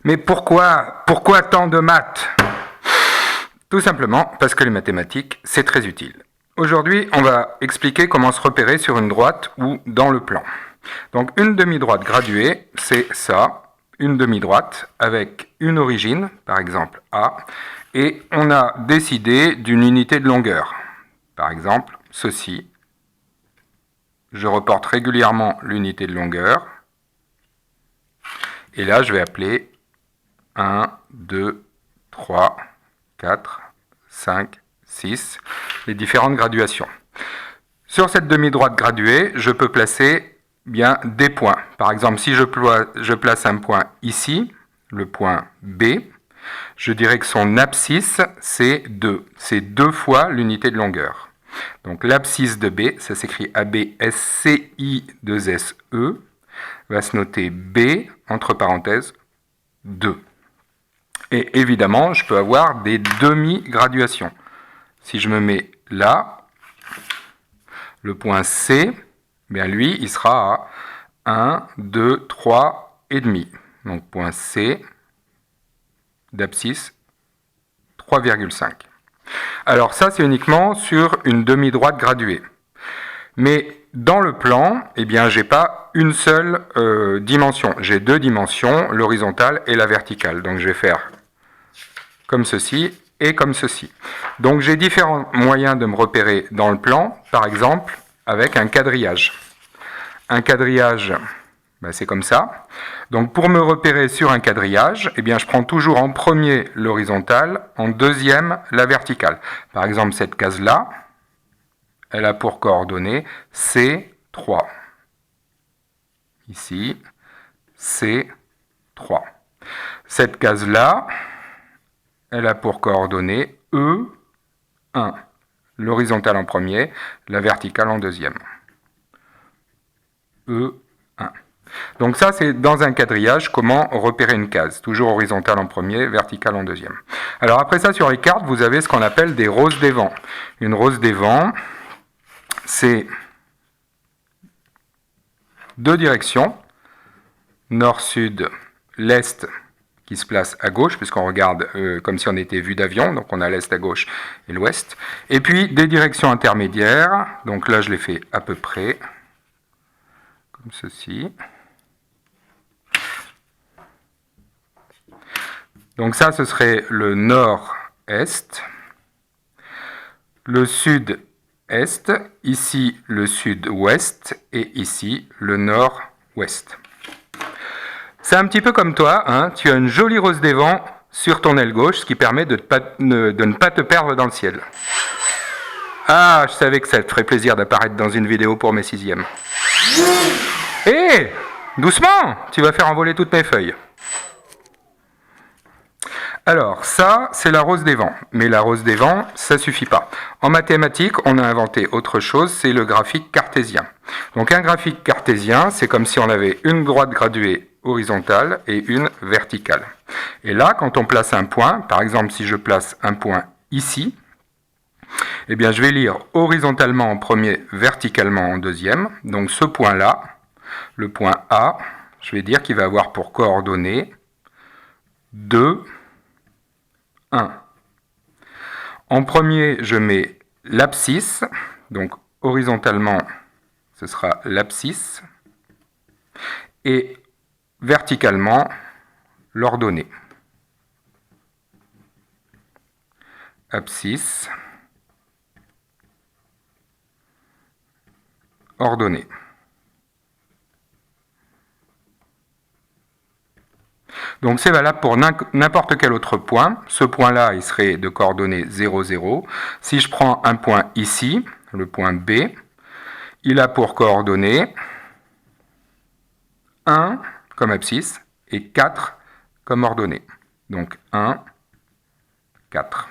Mais pourquoi tant de maths? Tout simplement parce que les mathématiques, c'est très utile. Aujourd'hui, on va expliquer comment se repérer sur une droite ou dans le plan. Donc une demi-droite graduée, c'est ça, une demi-droite avec une origine, par exemple A, et on a décidé d'une unité de longueur. Par exemple, ceci. Je reporte régulièrement l'unité de longueur. Et là, je vais appeler 1, 2, 3, 4, 5, 6, les différentes graduations. Sur cette demi-droite graduée, je peux placer bien des points. Par exemple, si je place un point ici, le point B, je dirais que son abscisse, c'est 2. C'est 2 fois l'unité de longueur. Donc l'abscisse de B, ça s'écrit ABSCI2SE, va se noter B, entre parenthèses, 2. Et évidemment, je peux avoir des demi-graduations. Si je me mets là, le point C, bien lui, il sera à 1, 2, 3 et demi. Donc point C d'abscisse 3,5. Alors ça, c'est uniquement sur une demi-droite graduée. Mais dans le plan, eh bien, j'ai pas une seule dimension. J'ai 2 dimensions, l'horizontale et la verticale. Donc je vais faire comme ceci et comme ceci. Donc j'ai différents moyens de me repérer dans le plan, par exemple avec un quadrillage. Un quadrillage, ben c'est comme ça. Donc pour me repérer sur un quadrillage, eh bien je prends toujours en premier l'horizontale, en deuxième la verticale. Par exemple cette case-là, elle a pour coordonnées C3. Ici, C3. Cette case-là, elle a pour coordonnées E1. L'horizontale en premier, la verticale en deuxième. E1. Donc ça, c'est dans un quadrillage, comment repérer une case. Toujours horizontale en premier, verticale en deuxième. Alors après ça, sur les cartes, vous avez ce qu'on appelle des roses des vents. Une rose des vents, c'est 2 directions, nord-sud, l'est, qui se place à gauche, puisqu'on regarde comme si on était vu d'avion, donc on a l'est à gauche et l'ouest. Et puis des directions intermédiaires, donc là je les fais à peu près, comme ceci. Donc ça, ce serait le nord-est, le sud-est, ici le sud-ouest, et ici le nord-ouest. C'est un petit peu comme toi, hein, tu as une jolie rose des vents sur ton aile gauche, ce qui permet de ne pas te perdre dans le ciel. Ah, je savais que ça te ferait plaisir d'apparaître dans une vidéo pour mes 6e. Hé, doucement, tu vas faire envoler toutes mes feuilles. Alors, ça, c'est la rose des vents. Mais la rose des vents, ça ne suffit pas. En mathématiques, on a inventé autre chose, c'est le graphique cartésien. Donc un graphique cartésien, c'est comme si on avait une droite graduée horizontale et une verticale. Et là, quand on place un point, par exemple si je place un point ici, eh bien je vais lire horizontalement en premier, verticalement en deuxième. Donc ce point-là, le point A, je vais dire qu'il va avoir pour coordonnées 2, 1. En premier, je mets l'abscisse, donc horizontalement, ce sera l'abscisse, et verticalement, l'ordonnée. Abscisse, ordonnée. Donc c'est valable pour n'importe quel autre point. Ce point-là, il serait de coordonnées 0, 0. Si je prends un point ici, le point B, il a pour coordonnées 1 comme abscisse et 4 comme ordonnée. Donc 1, 4.